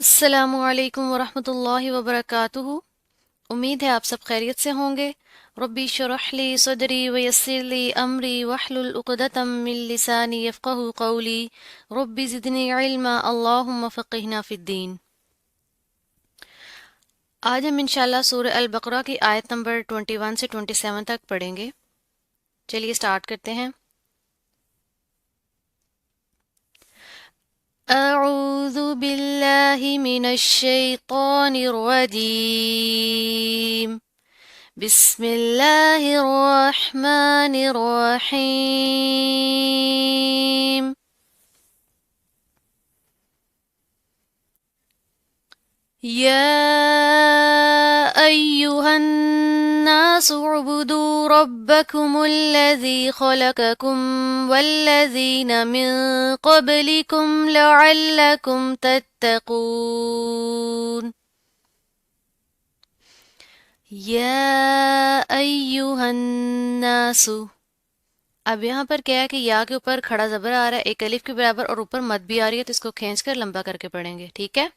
अस्सलामु अलैकुम वरहमतुल्लाहि वबरकातुहु। उम्मीद है आप सब खैरियत से होंगे। रब्बी शुरह ली सदरी वयस्सिर ली अमरी वहलुल उक़दतम मिन लिसानी यफ़क़हू क़ौली। रब्बी ज़िदनी इल्मा अल्लाहुम्मा फ़क़िहना फ़िद्दीन। आज हम इंशाअल्लाह सूरह अल बक़रा की आयत नंबर 21 से 27 तक पढ़ेंगे। चलिए स्टार्ट करते हैं। अऊज़ु बिल्लाहि मिनश शैतानिर रजीम। बिस्मिल्लाहिर्रहमानिर्रहीम। या अय्युहन्नासु उअ्बुदू रब्बकुमुल्लज़ी खलक़कुम वल्लज़ीन मिन क़ब्लिकुम लअल्लकुम तत्तक़ून। या अय्युहन्नासु। अब यहाँ पर क्या है कि या के ऊपर खड़ा ज़बर आ रहा है एक अलिफ के बराबर और ऊपर मद भी आ रही है, तो इसको खींच कर लंबा करके पढ़ेंगे। ठीक है।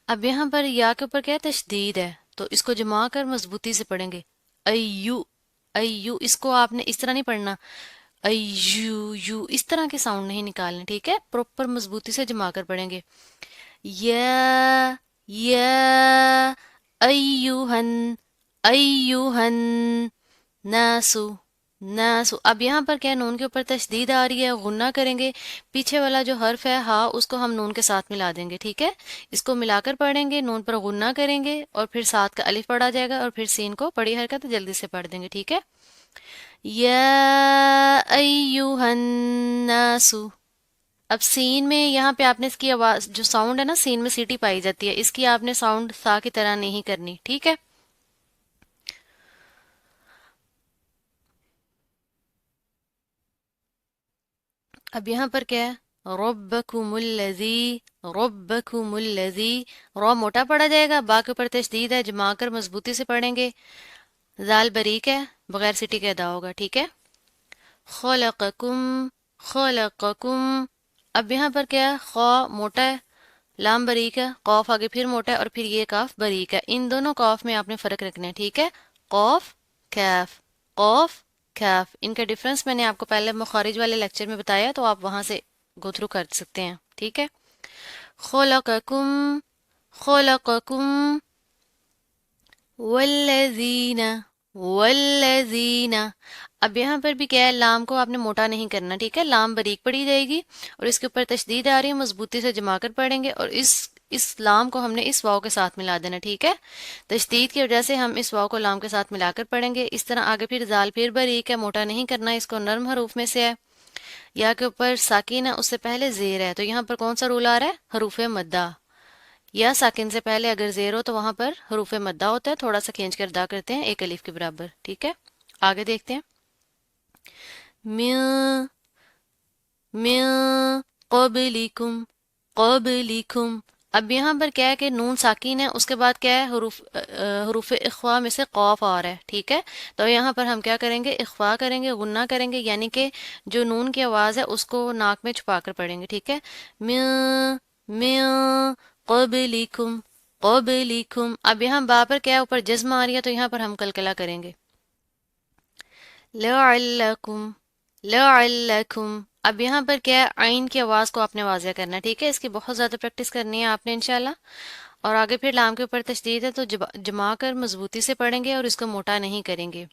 अब यहाँ पर या के ऊपर क्या है, तशदीद है, तो इसको जमा कर मजबूती से पढ़ेंगे। अय्यू, अय्यू, इसको आपने इस तरह नहीं पढ़ना, अय्यू यू, इस तरह के साउंड नहीं निकालने। ठीक है, प्रॉपर मजबूती से जमा कर पढ़ेंगे। या अय्युहन, अय्युहन नासु, नासु। अब यहाँ पर क्या है, नून के ऊपर तशदीद आ रही है, गुन्ना करेंगे। पीछे वाला जो हर्फ है हा, उसको हम नून के साथ मिला देंगे। ठीक है, इसको मिलाकर पढ़ेंगे, नून पर गुन्ना करेंगे और फिर साथ का अलिफ पढ़ा जाएगा और फिर सीन को बड़ी हरकत जल्दी से पढ़ देंगे। ठीक है। या अय्युहन नासु। अब सीन में यहाँ पे आपने इसकी आवाज जो साउंड है ना, सीन में सीटी पाई जाती है, इसकी आपने साउंड सा की तरह नहीं करनी। ठीक है। अब यहाँ पर क्या है, रब्बकुमुल्लज़ी, रब्बकुमुल्लज़ी। रॉ मोटा पढ़ा जाएगा, बा के ऊपर तशदीद है, जमा कर मजबूती से पढ़ेंगे। जाल बरीक है, बगैर सिटी के अदा होगा। ठीक है। खलक़कुम, खलक़कुम। अब यहाँ पर क्या है, खा मोटा है, लाम बरीक है, कौफ आगे फिर मोटा है और फिर ये काफ बरीक है। इन दोनों कौफ में आपने फर्क रखना है। ठीक है। कौफ कैफ, कौफ कैफ, इनका डिफरेंस मैंने आपको पहले मुखारिज वाले लेक्चर में बताया, तो आप वहां से गो थ्रू कर सकते हैं। ठीक है। खुलकुम, खुलकुम वल्लज़ीना, वल्लज़ीना। अब यहाँ पर भी क्या है, लाम को आपने मोटा नहीं करना। ठीक है, लाम बारीक पढ़ी जाएगी और इसके ऊपर तशदीद आ रही है, मजबूती से जमा कर पढ़ेंगे और इस लाम को हमने इस वाव के साथ मिला देना। ठीक है, तशदीद की वजह से हम इस वाव को लाम के साथ मिलाकर पढ़ेंगे। इस तरह आगे फिर जाल फिर बारीक है, मोटा नहीं करना, इसको नर्म हरूफ में से है। या के ऊपर साकिन है, उससे पहले जेर है, तो यहाँ पर कौन सा रूल आ रहा है, हरूफ मद्दा। या साकिन से पहले अगर जेर हो तो वहां पर हरूफ मद्दा होता है, थोड़ा सा खींच कर अदा करते हैं एक अलिफ के बराबर। ठीक है, आगे देखते हैं। म्य, म्य क़ब्लिकुम, क़ब्लिकुम। अब यहाँ पर क्या है कि नून साकिन है, उसके बाद क्या है, हरूफ इख्वा में से कौफ आ रहा है। ठीक है, तो यहाँ पर हम क्या करेंगे, इख्वा करेंगे, गुन्ना करेंगे, यानी कि जो नून की आवाज़ है उसको नाक में छुपा कर पढ़ेंगे। ठीक है। म्य, म्य क़ब्लिकुम, क़ब्लिकुम। अब यहाँ बा पर क्या है, ऊपर जज्म आ रही है, तो यहाँ पर हम कलकला करेंगे। लअल्लकुम, लअल्लकुम। अब यहाँ पर क्या है, आइन की आवाज़ को आपने वाज़िया करना है। ठीक है, इसकी बहुत ज़्यादा प्रैक्टिस करनी है आपने इंशाल्लाह। और आगे फिर लाम के ऊपर तशदीद है, तो जमा कर मजबूती से पढ़ेंगे और इसको मोटा नहीं करेंगे।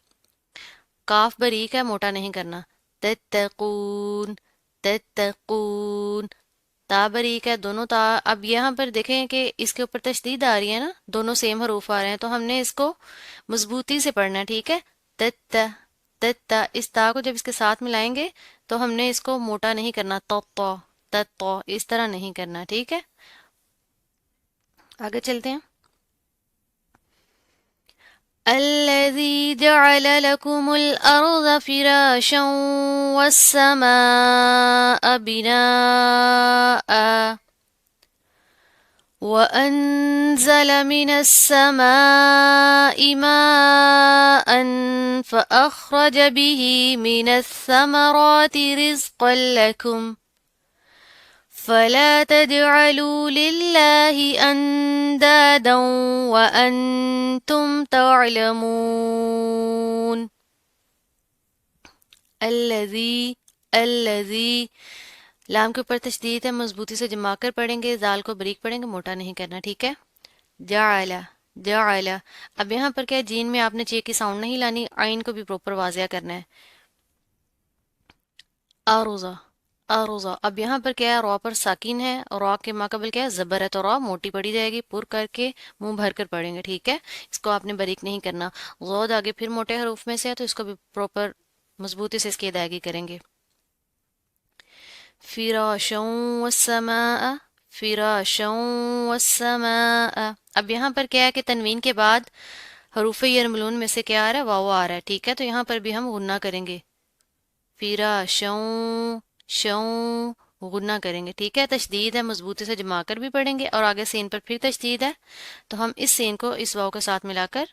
काफ बरीक है, मोटा नहीं करना। तत्तकून, तत्तकून। ता बरीक है, दोनों ता। अब यहाँ पर देखें कि इसके ऊपर तशदीद आ रही है ना, दोनों सेम हरूफ आ रहे हैं, तो हमने इसको मजबूती से पढ़ना है। ठीक है। तत्ता, तत्ता। इस ता को जब इसके साथ मिलाएंगे तो हमने इसको मोटा नहीं करना, तो तत्तो, इस तरह नहीं करना। ठीक है, आगे चलते हैं। الذي جعل لكم الأرض فراشا والسماء بناء وأنزل من السماء ماء فأخرج به من الثمرات رزقا لكم فلا تجعلوا لله أندادا وأنتم تعلمون الذي الذي لام کے اوپر تشدید ہے، مضبوطی سے جما کر پڑھیں گے، زال کو بریک پڑھیں گے، موٹا نہیں کرنا، ٹھیک ہے؟ جعل جعل اب یہاں پر کیا ہے، جین میں آپ نے چے کی ساؤنڈ نہیں لانی، آئین کو بھی پروپر واضح کرنا ہے. آروزہ آروزہ اب یہاں پر کیا ہے، را پر ساکین ہے اور را کے ماقبل کیا ہے، زبر ہے، تو را موٹی پڑی جائے گی، پر کر کے منہ بھر کر پڑھیں گے، ٹھیک ہے؟ اس کو آپ نے باریک نہیں کرنا. غود آگے پھر موٹے حروف میں سے ہے تو اس کو بھی پروپر مضبوطی سے اس کی ادائیگی کریں گے. فراشا والسماء فراشا والسماء اب یہاں پر کیا ہے کہ تنوین کے بعد حروف یرملون میں سے کیا آ رہا ہے، واو آ رہا ہے، ٹھیک ہے؟ تو یہاں پر بھی ہم غنہ کریں گے، فراشا شوں غنہ کریں گے، ٹھیک ہے؟ تشدید ہے، مضبوطی سے جما کر بھی پڑھیں گے، اور آگے سین پر پھر تشدید ہے تو ہم اس سین کو اس واو کے ساتھ ملا کر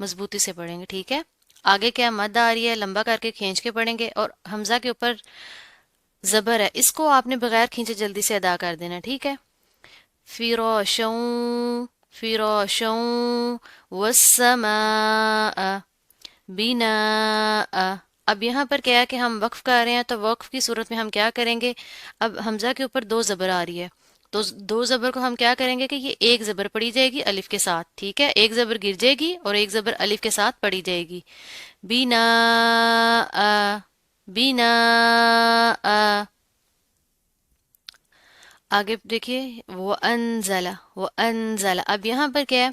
مضبوطی سے پڑھیں گے، ٹھیک ہے؟ آگے کیا مد آ رہی ہے، لمبا کر کے کھینچ کے پڑھیں گے، اور حمزہ کے اوپر زبر ہے، اس کو آپ نے بغیر کھینچے جلدی سے ادا کر دینا، ٹھیک ہے؟ فراشوں فراشوں والسماء بناء اب یہاں پر کیا ہے کہ ہم وقف کر رہے ہیں، تو وقف کی صورت میں ہم کیا کریں گے، اب حمزہ کے اوپر دو زبر آ رہی ہے تو دو زبر کو ہم کیا کریں گے کہ یہ ایک زبر پڑی جائے گی الف کے ساتھ، ٹھیک ہے؟ ایک زبر گر جائے گی اور ایک زبر الف کے ساتھ پڑی جائے گی. بناء بناء آگے دیکھیے وہ انزلہ اب یہاں پر کیا ہے،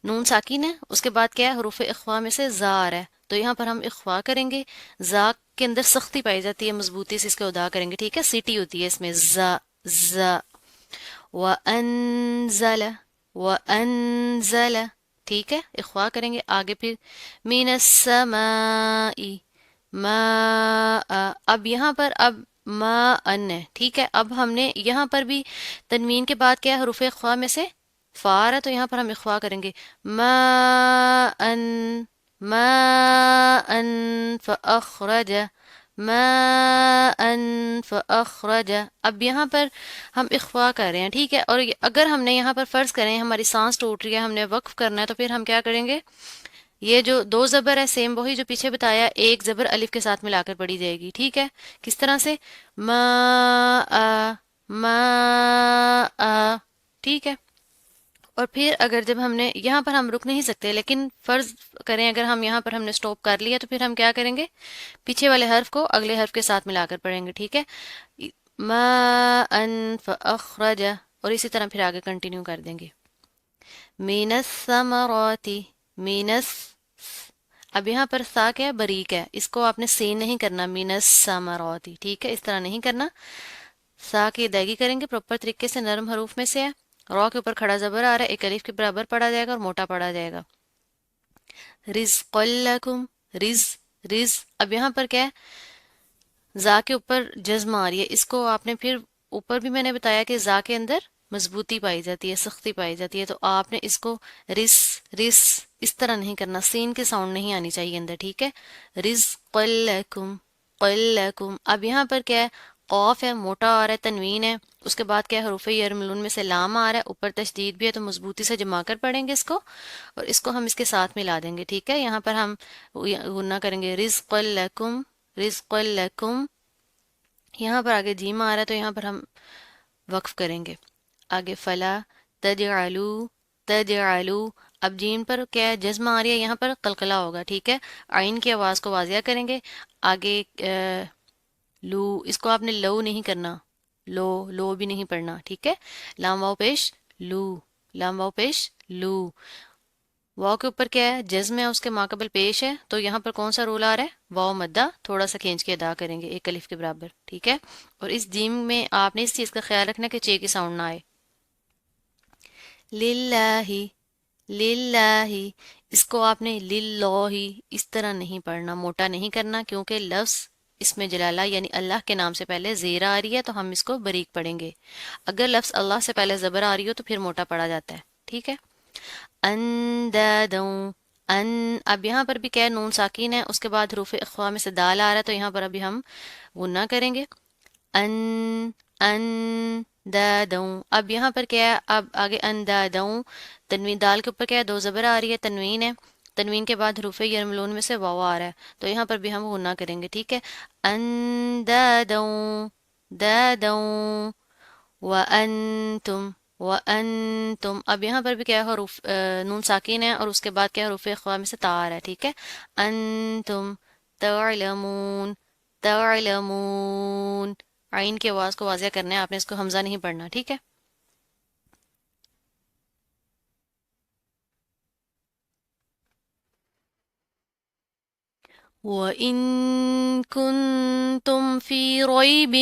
نون ساکن ہے، اس کے بعد کیا ہے، حروف اخفا میں سے زا آ رہا ہے تو یہاں پر ہم اخفا کریں گے. زا کے اندر سختی پائی جاتی ہے، مضبوطی سے اس کو ادا کریں گے، ٹھیک ہے؟ سیٹی ہوتی ہے اس میں، زا زا وَأَنزَلَ وَأَنزَلَ ٹھیک ہے؟ اخفا کریں گے. آگے پھر مِنَ السَّمَاءِ مَاء اب یہاں پر اب ما ان ہے، ٹھیک ہے؟ اب ہم نے یہاں پر بھی تنوین کے بعد کیا ہے، حروف اخفا میں سے فا آ رہا ہے تو یہاں پر ہم اخفا کریں گے، ما ان ما ان فأخرج ماء فأخرج اب یہاں پر ہم اخفا کر رہے ہیں، ٹھیک ہے؟ اور اگر ہم نے یہاں پر فرض کریں ہماری سانس ٹوٹ رہی ہے، ہم نے وقف کرنا ہے، تو پھر ہم کیا کریں گے، یہ جو دو زبر ہے سیم وہی جو پیچھے بتایا، ایک زبر الف کے ساتھ ملا کر پڑھی جائے گی، ٹھیک ہے؟ کس طرح سے، ما ما ٹھیک ہے؟ اور پھر اگر جب ہم نے یہاں پر ہم رک نہیں سکتے، لیکن فرض کریں اگر ہم یہاں پر ہم نے سٹاپ کر لیا تو پھر ہم کیا کریں گے، پیچھے والے حرف کو اگلے حرف کے ساتھ ملا کر پڑھیں گے، ٹھیک ہے؟ ماء فأخرج اور اسی طرح پھر آگے کنٹینیو کر دیں گے. من الثمرات من اب یہاں پر سا کیا ہے، باریک ہے، اس کو آپ نے سین نہیں کرنا، من الثمرات، ٹھیک ہے؟ اس طرح نہیں کرنا، سا کی ادائیگی کریں گے پراپر طریقے سے، نرم حروف میں سے ہے، را کے اوپر کھڑا زبر آ رہا ہے، ایک الف کے برابر پڑھا جائے گا اور موٹا پڑھا جائے گا. رزق لکم رز اب یہاں پر کیا ہے، زا کے اوپر جزم آ رہی ہے، اس کو آپ نے پھر اوپر بھی میں نے بتایا کہ زا کے اندر مضبوطی پائی جاتی ہے، سختی پائی جاتی ہے، تو آپ نے اس کو رس رس اس طرح نہیں کرنا، سین کے ساؤنڈ نہیں آنی چاہیے اندر، ٹھیک ہے؟ رزق لکم قلکم اب یہاں پر کیا ہے، قاف ہے، موٹا آ رہا ہے، تنوین ہے، اس کے بعد کیا ہے، حروف یرملون میں سے لام آ رہا ہے، اوپر تشدید بھی ہے، تو مضبوطی سے جما کر پڑھیں گے اس کو، اور اس کو ہم اس کے ساتھ ملا دیں گے، ٹھیک ہے؟ یہاں پر ہم غنہ کریں گے، رزق لکم رزق لکم یہاں پر آگے جیم آ رہا ہے تو یہاں پر ہم وقف کریں گے. آگے فلا تجعلو تجعلو اب جیم پر کیا ہے، جزم آ رہی ہے، یہاں پر قلقلہ ہوگا، ٹھیک ہے؟ آئین کی آواز کو واضح کریں گے. آگے لو اس کو آپ نے لو نہیں کرنا، لو لو بھی نہیں پڑھنا، ٹھیک ہے؟ لام واو پیش لو لام واو پیش لو واو کے اوپر کیا ہے، جزم ہے، اس کے ماقبل پیش ہے، تو یہاں پر کون سا رول آ رہا ہے، واو مدہ تھوڑا سا کھینچ کے ادا کریں گے ایک الف کے برابر، ٹھیک ہے؟ اور اس جیم میں آپ نے اس چیز کا خیال رکھنا کہ چے کی ساؤنڈ نہ آئے. للہ للہ اس کو آپ نے للہ اس طرح نہیں پڑھنا، موٹا نہیں کرنا، کیونکہ لفظ اس میں جلالہ یعنی اللہ کے نام سے پہلے زیر آ رہی ہے تو ہم اس کو باریک پڑھیں گے. اگر لفظ اللہ سے پہلے زبر آ رہی ہو تو پھر موٹا پڑھا جاتا ہے، ٹھیک ہے؟ اندادوں ان اب یہاں پر بھی کیا ہے، نون ساکین ہے، اس کے بعد حروف اخفا میں سے دال آ رہا ہے تو یہاں پر ابھی ہم غنہ کریں گے. ان ان दादों। अब यहाँ पर क्या है, अब आगे अंदादों, तनवीन दाल के ऊपर क्या है, दो ज़बर आ रही है, तनवीन है, तनवीन के बाद हरूफ यरमलून में से वाव आ रहा है, तो यहाँ पर भी हम गुन्ना करेंगे, ठीक है। अंदादों, दादों, व अंतुम, व अंतुम। अब यहाँ पर भी क्या है, हरूफ नून साकिन है और उसके बाद क्या है, हरूफ ख्वा में से ता आ रहा है, ठीक है। अंतुम तअलमून, तअलमून। आइन की आवाज़ को वाज़िया करना है आपने, इसको हमज़ा नहीं पढ़ना, ठीक है। وَإِن كُنتُمْ فِي رَيْبٍ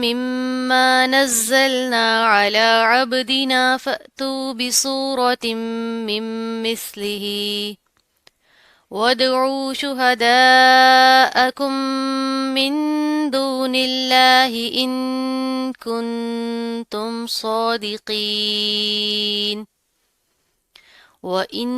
مِّمَّا نَزَّلْنَا عَلَىٰ عَبْدِنَا فَأْتُوا بِسُورَةٍ مِّن مِّثْلِهِ وَادْعُوا شُهَدَاءَكُم مِّن دُونِ اللَّهِ إِن كُنتُمْ صَادِقِينَ وَإِن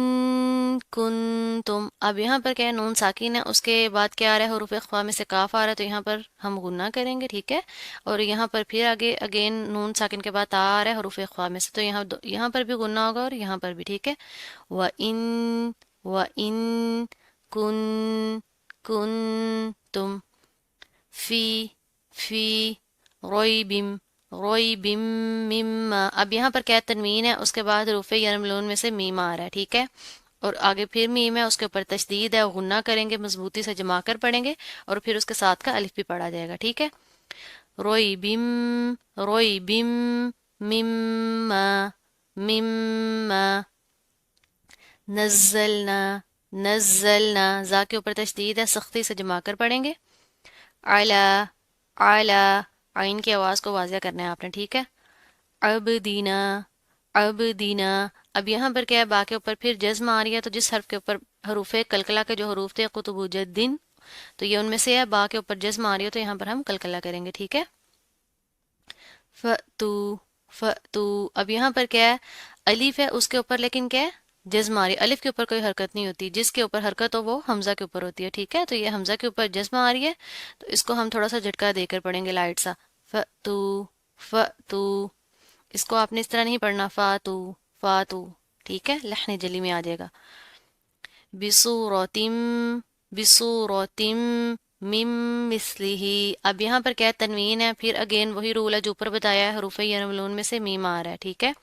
कुंतुम। अब यहाँ पर क्या है, नून साकिन है, उसके बाद क्या आ रहा है, हरूफ इख्फा में से काफ आ रहा है, तो यहाँ पर हम गुन्ना करेंगे, ठीक है। और यहाँ पर फिर आगे अगेन नून साकिन के बाद ता आ रहा है हरूफ इख्फा में से, तो यहाँ पर भी गुन्ना होगा और यहाँ पर भी, ठीक है। व इन कुन कुंतुम फी फी रोइबिम रोइबिम मिम्मा। अब यहाँ पर क्या तनवीन है, उसके बाद हरूफ यरमलून में से मीम आ रहा है, ठीक है। और आगे फिर मीम है, उसके ऊपर तशदीद है, गुन्ना करेंगे, मजबूती से जमा कर पढ़ेंगे, और फिर उसके साथ का अलिफ भी पढ़ा जाएगा, ठीक है। रोई बिम, रोई बिम, मिम्मा, मिम्मा, नज़लना, नज़लना। जा के ऊपर तशदीद है, सख्ती से जमा कर पढ़ेंगे। आला, आला। आइन की आवाज़ को वाज़िया करना है आपने, ठीक है। अब दीना, अब दीना। अब यहाँ पर क्या है, बा के ऊपर फिर जज्म आ रही है, तो जिस हर्फ के ऊपर हरूफ कलकला के जो हरूफ थे कुतुबुज्जद्दीन, तो ये उनमें से है, बा के ऊपर जज्म आ रही है, तो यहाँ पर हम कलकला करेंगे, ठीक है। फ़तू, फ़तू। अब यहाँ पर क्या है, अलीफ है उसके ऊपर, लेकिन क्या है, जज्म आ रही है। अलिफ के ऊपर कोई हरकत नहीं होती, जिसके ऊपर हरकत हो वो हमजा के ऊपर होती है, ठीक है। तो ये हमजा के ऊपर जज्म आ रही है, तो इसको हम थोड़ा सा झटका देकर पढ़ेंगे, लाइट सा। फ़तू, फ़तू। इसको आपने इस तरह नहीं पढ़ना, फ़ातू, फ़ातू, ठीक है, लहन जली में आ जाएगा। बिसूरतिम, बिसूरतिम मिम मिस्लिही। अब यहाँ पर क्या है, तनवीन है, फिर अगेन वही रूल है जो ऊपर बताया है, हरूफ यरमलून में से मीम आ रहा है, ठीक है।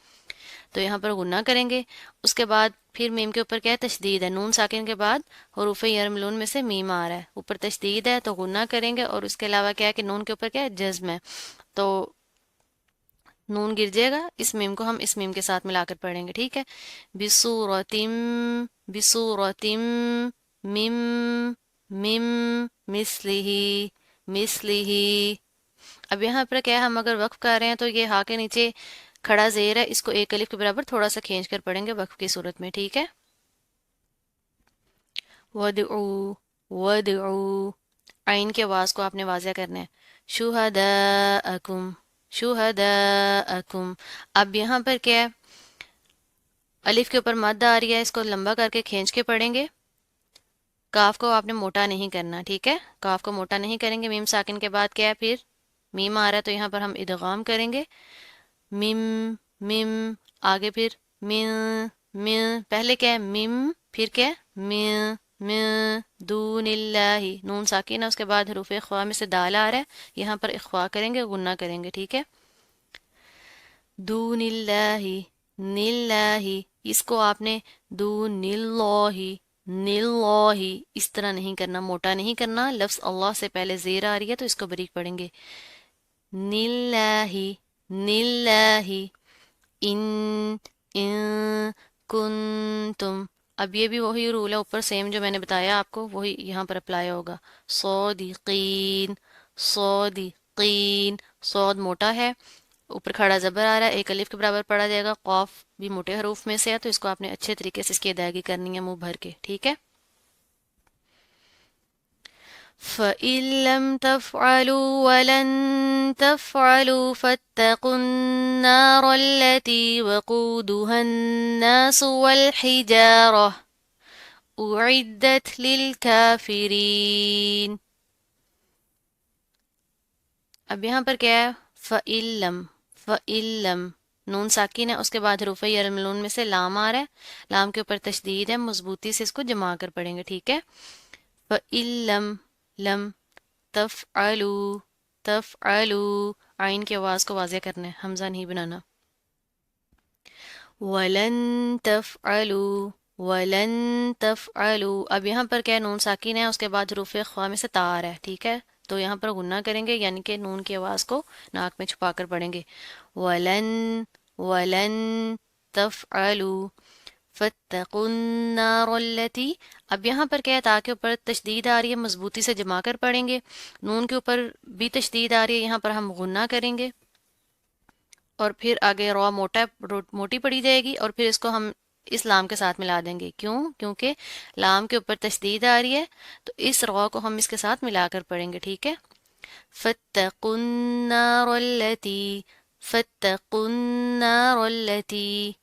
तो यहाँ पर गुन्ना करेंगे, उसके बाद फिर मीम के ऊपर क्या है, तशदीद है, नून साकिन के बाद हरूफ यरमलून में से मीम आ रहा है, ऊपर तशदीद है, तो गुन्ना करेंगे, और उसके अलावा क्या है कि नून के ऊपर क्या है, जज्म है, तो नून गिर जाएगा, इस मीम को हम इस मीम के साथ मिलाकर पढ़ेंगे, ठीक है। बिसूरतिम, बिसूरतिम मिम, मिम मिस्लिही, मिस्लिही। अब यहाँ पर क्या है, हम अगर वक्फ कर रहे हैं तो ये हा के नीचे खड़ा जेर है, इसको एक अलिफ के बराबर थोड़ा सा खींच कर पढ़ेंगे वक्फ की सूरत में, ठीक है। वदउ, वदउ। आइन की आवाज़ को आपने वाज़िया करना है। शुहदाअकुम, शुहदाअकुम। अब यहाँ पर क्या है, अलिफ के ऊपर मद आ रही है, इसको लंबा करके खींच के पढ़ेंगे। काफ को आपने मोटा नहीं करना, ठीक है, काफ को मोटा नहीं करेंगे। मीम साकिन के बाद क्या है, फिर मीम आ रहा है, तो यहाँ पर हम इदगाम करेंगे। Meme, meme. आगे फिर मिन, मिन। पहले क्या है, मिम, फिर क्या है, मिन, मिन दूनिल्लाही। नून साकिन है, उसके बाद हरूफ इख्वा में से दाल आ रहा है, यहाँ पर इख्वा करेंगे, गुन्ना करेंगे, ठीक है। दूनिल्लाही, निल्लाही। इसको आपने दूनिल्लाही, निल्लाही इस तरह नहीं करना, मोटा नहीं करना। लफ्ज़ अल्लाह से पहले ज़ेर आ रही है, तो इसको बारीक पढ़ेंगे। निल्लाही, निल्लाही। इन, इन कुंतुम। अब ये भी वही रूल है, ऊपर सेम जो मैंने बताया आपको वही यहाँ पर अप्लाई होगा। सौदिकीन, सौदिकीन। सौद मोटा है, ऊपर खड़ा जबर आ रहा है, एक अलिफ के बराबर पढ़ा जाएगा। कौफ भी मोटे हरूफ में से है, तो इसको आपने अच्छे तरीके से इसकी अदायगी करनी है, मुंह भर के, ठीक है। فإن لم تفعلوا ولن تفعلوا فاتقوا النار التي وقودها الناس والحجارة أعدت للكافرين। अब यहाँ पर क्या है, फ़इल्लम, फ़इल्लम, नून साकिन है, उसके बाद हरूफ यरमलून में से लाम आ रहा है, लाम के ऊपर तशदीद है, मजबूती से इसको जमा कर पढ़ेंगे, ठीक है। फ़इल्लम लम तफ़अलू, तफ़अलू, आइन की आवाज़ को वाज़े करना है, हमज़ा नहीं बनाना। वलन तफ़अलू, वलन तफ़अलू, अब यहाँ पर क्या है, नून साकिन है, उसके बाद हरूफ ख्वा में से ता आ रहा है, ठीक है। तो यहाँ पर गुन्ना करेंगे, यानी कि नून की आवाज़ को नाक में छुपा कर पढ़ेंगे। वलन, वलन तफ़अलू फत्तकुन्नारल्लती, अब यहाँ पर क्या है, ता के ऊपर तशदीद आ रही है, मजबूती से जमा कर पढ़ेंगे। नून के ऊपर भी तशदीद आ रही है, यहाँ पर हम गुन्ना करेंगे और फिर आगे रॉ मोटी पड़ी जाएगी और फिर इसको हम इस लाम के साथ मिला देंगे। क्यों? क्योंकि लाम के ऊपर तशदीद आ रही है, तो इस रॉ को हम इसके साथ मिलाकर पढ़ेंगे, ठीक है। फत्तकुन्नारल्लती, फत्तकुन्नारल्लती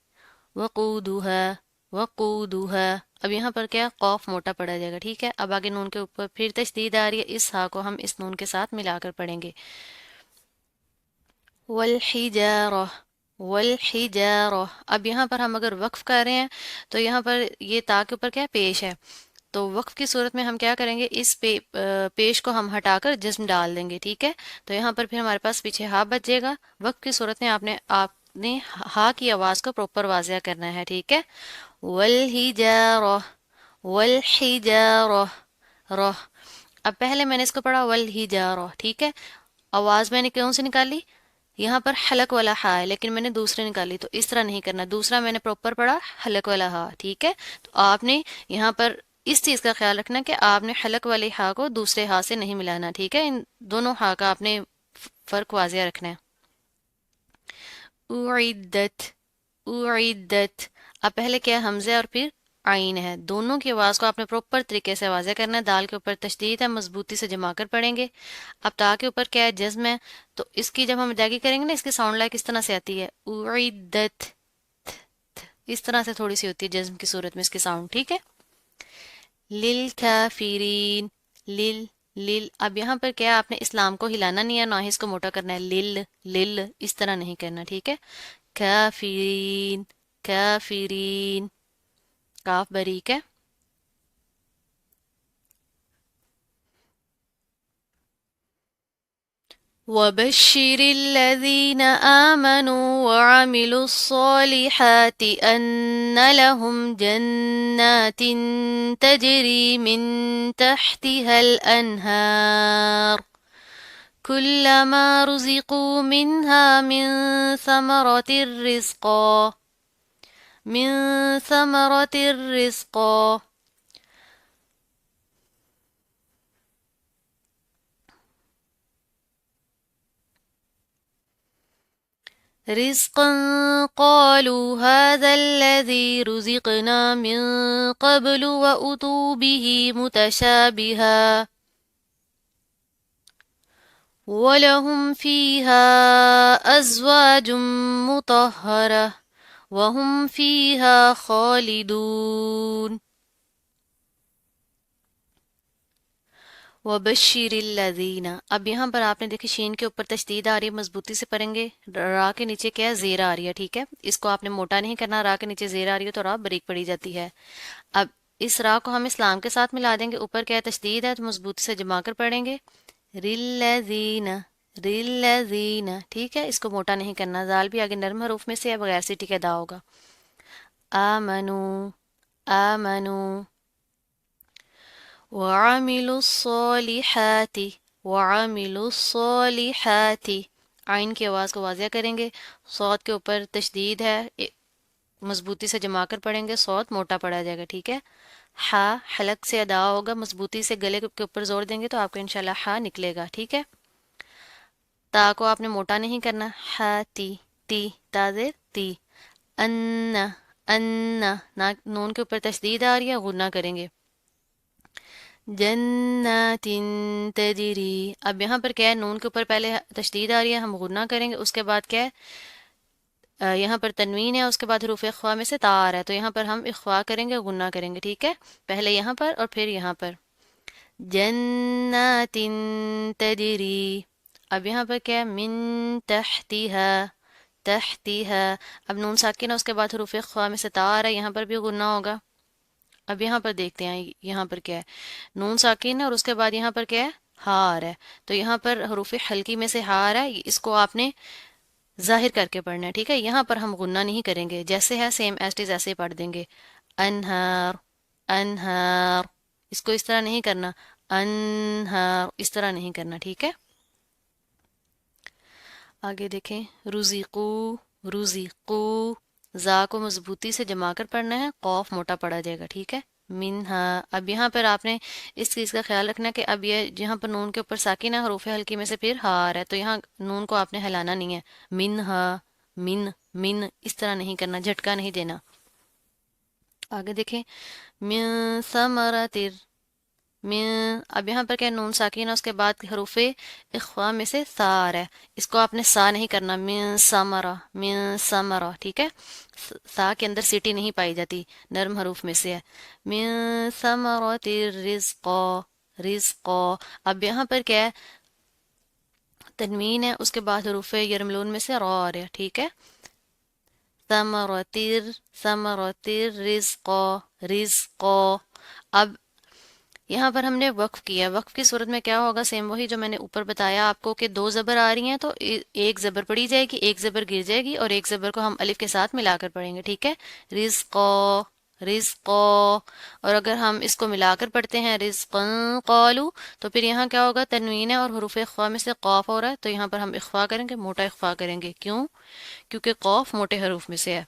वक़ूदुहा, वक़ूदुहा, अब यहाँ पर क्या कौफ मोटा पड़ा जाएगा, ठीक है। अब आगे नून के ऊपर फिर तशदीद आ रही है, इस हा को हम इस नून के साथ मिलाकर पढ़ेंगे। वल्हिजारा, वल्हिजारा, अब यहाँ पर हम अगर वक्फ कर रहे हैं तो यहाँ पर ये ता के ऊपर क्या पेश है, तो वक्फ की सूरत में हम क्या करेंगे, इस पेश को हम हटाकर जिस्म डाल देंगे, ठीक है। तो यहाँ पर फिर हमारे पास पीछे हा बचेगा। वक्फ की सूरत में आपने हा की आवाज़ को प्रॉपर वाज़िया करना है, ठीक है। वल्हिजारा, वल्हिजारा, रह, अब पहले मैंने इसको पढ़ा वल्हिजारा, ठीक है। आवाज़ मैंने क्यों से निकाली, यहाँ पर हलक वाला हा है, लेकिन मैंने दूसरे निकाली, तो इस तरह नहीं करना। दूसरा मैंने प्रॉपर पढ़ा हलक वाला हा, ठीक है। तो आपने यहाँ पर इस चीज़ का ख्याल रखना कि आपने हलक वाले हा को दूसरे हा से नहीं मिलाना, ठीक है। इन दोनों हा का आपने फ़र्क वाज़िया रखना है। उइद्दत, उइद्दत, अब पहले क्या है, हमज़े और फिर आइन है, दोनों की आवाज़ को आपने प्रॉपर तरीके से वाज़े करना है। दाल के ऊपर तशदीद है, मजबूती से जमा कर पढ़ेंगे। अब ता के ऊपर क्या है, जज्म है, तो इसकी जब हम अदायगी करेंगे ना, इसकी साउंड लाइक इस तरह से आती है, उइद्दत, इस तरह से थोड़ी सी होती है जज्म की सूरत में इसकी साउंड, ठीक है। लिल काफिरीन, लिल, लिल, अब यहाँ पर क्या है, आपने इस्लाम को हिलाना नहीं है, ना ही इसको मोटा करना है। लिल, लिल, इस तरह नहीं करना, ठीक है। काफिरीन, काफिरीन, काफ बारीक है। وبشر الذين آمنوا وعملوا الصالحات أن لهم جنات تجري من تحتها الأنهار كلما رزقوا منها من ثمرة رزقا، من ثمرة رزقا، رزقا قالوا هذا الذي رزقنا من قبل وأتوا به متشابها ولهم فيها أزواج مطهرة وهم فيها خالدون वबश्शिरिल्लज़ीना, अब यहाँ पर आपने देखी शीन के ऊपर तशदीद आ रही है, मजबूती से पढ़ेंगे। रा के नीचे क्या है, ज़ेर आ रही है, ठीक है। इसको आपने मोटा नहीं करना, रा के नीचे ज़ेर आ रही है तो रा बारीक पड़ी जाती है। अब इस रा को हम इस्लाम के साथ मिला देंगे, ऊपर क्या है तशदीद है, तो मजबूती से जमा कर पढ़ेंगे। रिल्लज़ीना, रिल्लज़ीना, ठीक है। इसको मोटा नहीं करना, जाल भी आगे नर्म हरूफ में से है, बगैर सीटी के अदा होगा। आमनू, आमनू वअमिलु स्सॉलिहाति, वअमिलु स्सॉलिहाति, आइन की आवाज़ को वाज़िया करेंगे। सौत के ऊपर तशदीद है, मजबूती से जमा कर पढ़ेंगे, सौत मोटा पड़ा जाएगा, ठीक है। हा हलक से अदा होगा, मजबूती से गले के ऊपर जोर देंगे तो आपको इंशाल्लाह हा निकलेगा, ठीक है। ता को आपने मोटा नहीं करना, हा ती, ताज़े ती। अन्ना, अन्ना, ना नून के ऊपर तशदीद आ रही है, गुन्ना करेंगे। जन्नातिन तजरी, अब यहाँ पर क्या है, नून के ऊपर पहले तशदीद आ रही है, हम गुन्ना करेंगे। उसके बाद क्या है, यहाँ पर तनवीन है, उसके बाद हरूफ इख्वा में से ता आ रहा है, तो यहाँ पर हम इख्वा करेंगे, गुन्ना करेंगे, ठीक है। पहले यहाँ पर और फिर यहाँ पर। जन्नातिन तजरी, अब यहाँ पर क्या है, मिन तहतिहा, तहतीहा। अब नून साकिन है, उसके बाद हरूफ ख्वा में से ता आ रहा है, यहाँ पर भी गुन्ना होगा। अब यहाँ पर देखते हैं यहाँ पर क्या है, नून साकिन है और उसके बाद यहाँ पर क्या है, हा आ रहा है। तो यहाँ पर हरूफ हल्की में से हा आ रहा है, इसको आपने जाहिर करके पढ़ना है, ठीक है। यहाँ पर हम गुन्ना नहीं करेंगे, जैसे है सेम एज इट इज ऐसे ही पढ़ देंगे। अनहार, अनहार, इसको इस तरह नहीं करना, अनहार इस तरह नहीं करना, ठीक है। आगे देखें, रुज़िक़ू, रुज़िक़ू, जा को मजबूती से जमा कर पढ़ना है, कौफ मोटा पड़ा जाएगा, ठीक है। मिन्हा। अब यहाँ पर आपने इस चीज़ का ख्याल रखना है कि अब ये यहाँ पर नून के ऊपर साकिन है, हरूफ हल्की में से फिर हा आ रहा है, तो यहाँ नून को आपने हिलाना नहीं है। मिन्हा, मिन, मिन इस तरह नहीं करना, झटका नहीं देना। आगे देखें, मिन समरतिर, मिन। अब यहाँ पर क्या नून साकिन है, उसके बाद हरूफे इख्वा में से सा आ रहा है, इसको आपने सा नहीं करना, मिन समरा, मिन समरा, ठीक है। सा के अंदर सीटी नहीं पाई जाती, नरम हरूफ में से है। मिन समरति रिज़्क़ा, रिज़्क़ा। अब यहाँ पर क्या है, तनवीन है, उसके बाद हरूफे यरमलून में से रा आ रहा है, ठीक है। समरतिर, समरतिर रिज़्क़ा, रिज़्क़ा। अब यहाँ पर हमने वक्फ किया, वक्फ की सूरत में क्या होगा, सेम वही जो मैंने ऊपर बताया आपको कि दो ज़बर आ रही हैं तो एक ज़बर पड़ी जाएगी, एक ज़बर गिर जाएगी और एक ज़बर को हम अलिफ के साथ मिलाकर पढ़ेंगे, ठीक है। रिज़्क़ा, रिज़्क़ा। और अगर हम इसको मिलाकर पढ़ते हैं रिज़्क़न क़ालू, तो फिर यहाँ क्या होगा, तनवीन है और हुरूफ इख्फ़ा में से क़ाफ हो रहा है, तो यहाँ पर हम इख्फ़ा करेंगे, मोटा इख्फ़ा करेंगे। क्यों? क्योंकि क़ाफ मोटे हरूफ में से है।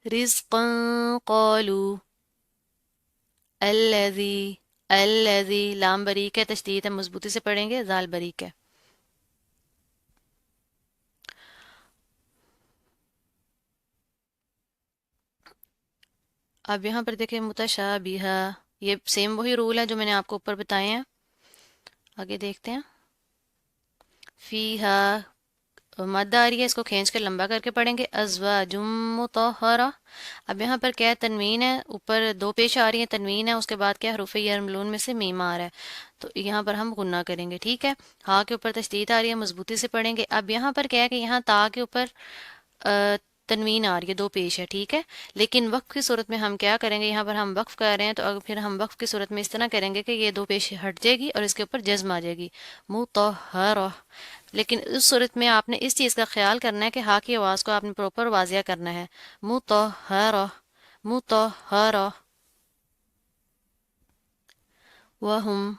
रिज़्क़न क़ालू, अल्लज़ी, अल्लज़ी, लाम बरीक है, तशदीद है, मजबूती से पढ़ेंगे, जाल बरीक है। अब यहाँ पर देखें, मुतशाबिहा, ये सेम वही रूल है जो मैंने आपको ऊपर बताए हैं। आगे देखते हैं, फीहा, मद आ रही है, इसको खींच कर लंबा करके पढ़ेंगे, अज़वाजुम मुतहहरा। अब यहाँ पर क्या है, तनवीन है, ऊपर दो पेश आ रही है, तनवीन है, उसके बाद क्या है, हरूफ यरमलून में से मीम आ रहा है, तो यहाँ पर हम गुन्ना करेंगे, ठीक है। हा के ऊपर तशदीद आ रही है, मजबूती से पढ़ेंगे। अब यहाँ पर क्या है कि यहाँ ता के ऊपर तनवीन आ रही है, दो पेश है, ठीक है। लेकिन वक्फ की सूरत में हम क्या करेंगे, यहाँ पर हम वक्फ कर रहे हैं, तो अगर फिर हम वक्फ की सूरत में इस तरह करेंगे कि ये दो पेश हट जाएगी और इसके ऊपर जज्म आ जाएगी, मुतहहरा। लेकिन उस सूरत में आपने इस चीज़ का ख्याल करना है कि हा की आवाज़ को आपने प्रॉपर वाजिया करना है, मुतहहरा, मुतहहरा। वहुम,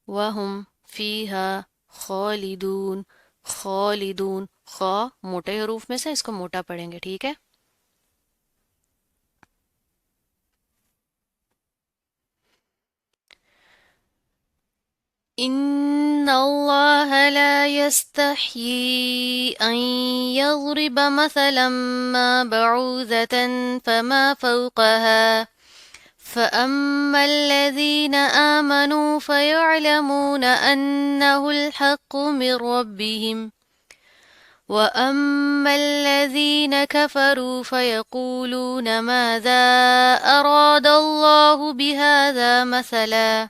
वहुम फीहा खालिदून, खालिदून। खा मोटे हरूफ में से, इसको मोटा पढ़ेंगे, ठीक है। إن الله لا يستحيي أن يضرب مثلا ما بعوضة فما فوقها فأما الذين آمنوا فيعلمون أنه الحق من ربهم وأما الذين كفروا فيقولون ماذا أراد الله بهذا مثلا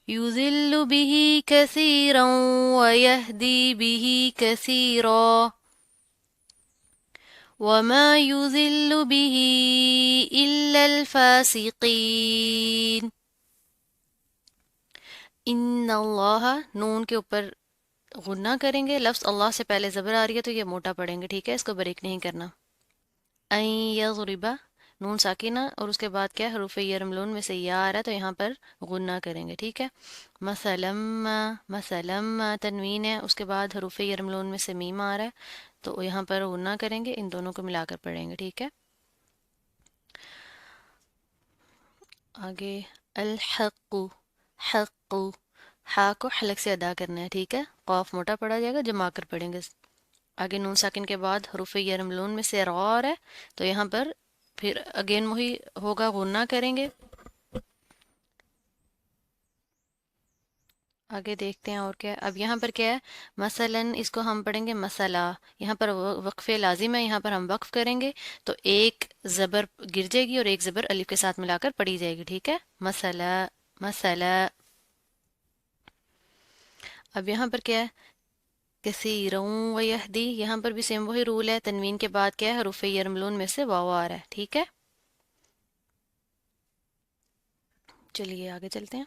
يذل به كثيرا ويهدي به كثيرا وما يذل به إلا الفاسقين इन अल्लाह, नून के ऊपर गुन्ना करेंगे, लफ्ज़ अल्लाह से पहले ज़बर आ रही है तो ये मोटा पढ़ेंगे, ठीक है, इसको बारीक नहीं करना। ऐ यज़रिबा, नून साकिना और उसके बाद क्या, हरूफ यरमलून में से या आ रहा है, तो यहाँ पर गुन्ना करेंगे, ठीक है। मसलम्मा, मसलम्मा तनवीन है, उसके बाद हरूफ यरमलून में से मीम आ रहा है, तो यहाँ पर गुन्ना करेंगे, इन दोनों को मिलाकर पढ़ेंगे, ठीक है। आगे, अल हक़्क़ु, हक़्क़ु, हा को हलक से अदा करना है, ठीक है। क़ाफ मोटा पड़ा जाएगा, जमा कर पढ़ेंगे। आगे नून साकिन के बाद हरूफ यरमलून में से रा आ रहा है, तो यहाँ पर फिर अगेन वही होगा, गुन्ना करेंगे। आगे देखते हैं और क्या है। अब यहाँ पर क्या है, मसलन इसको हम पढ़ेंगे मसला, यहाँ पर वक्फ़े लाजिम है, यहाँ पर हम वक्फ करेंगे तो एक ज़बर गिर जाएगी और एक ज़बर अलिफ के साथ मिलाकर पढ़ी जाएगी, ठीक है। मसला, मसला। अब यहाँ पर क्या है, کثیرا ویہدی، یہاں پر بھی سیم وہی رول ہے، تنوین کے بعد کیا ہے، حروف یرملون میں سے واو آ رہا ہے، ٹھیک ہے. چلیے آگے چلتے ہیں.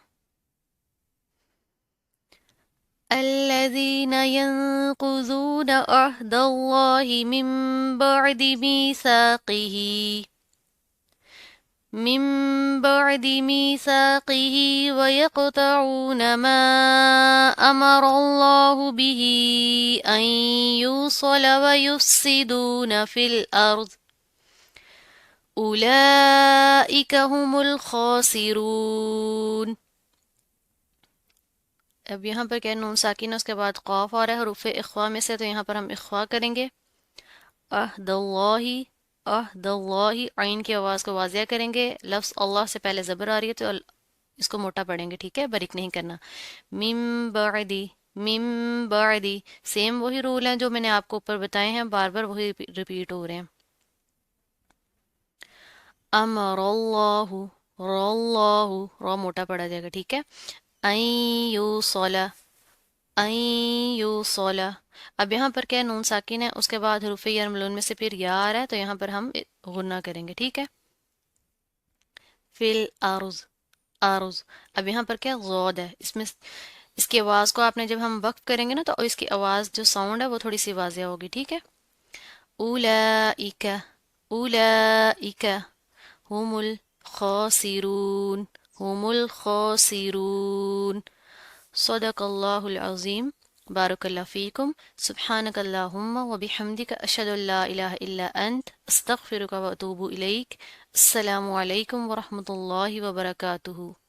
الذين ينقضون عهد الله من بعد ميثاقه ويقطعون ما أمر الله به أن يوصل ويفسدون في الأرض أولئك هم الخاسرون. اب یہاں پر کیا نون ساکن، اس کے بعد قاف آ رہا ہے حروف اخوا میں سے، تو یہاں پر ہم اخوا کریں گے. عہد اللہ، عہد اللہ، عین کی آواز کو واضح کریں گے. لفظ اللہ سے پہلے زبر آ رہی ہے تو اس کو موٹا پڑھیں گے، ٹھیک ہے، باریک نہیں کرنا. من بعدی، من بعدی، سیم وہی رول ہیں جو میں نے آپ کو اوپر بتائے ہیں، بار بار وہی ریپیٹ ہو رہے ہیں. امر اللہ، را اللہ، را موٹا پڑا جائے گا، ٹھیک ہے. این یوصل، این یوصل. اب یہاں پر کیا نون ساکن ہے، اس کے بعد حروف یرملون میں سے پھر یا آ رہا ہے، تو یہاں پر ہم غنہ کریں گے، ٹھیک ہے. فی الارض، ارض. اب یہاں پر کیا غود ہے، اس میں اس کی آواز کو آپ نے جب ہم وقف کریں گے نا، تو اس کی آواز جو ساؤنڈ ہے وہ تھوڑی سی واضح ہوگی، ٹھیک ہے. اولئک، اولئک هم الخاسرون، هم الخاسرون. صدق اللہ العظیم. بارک اللہ فیکم. سبحانک اللہم وبحمدک، اشہد ان لا الہ الا انت، استغفرک واتوب الیک. السلام علیکم ورحمۃ اللہ وبرکاتہ.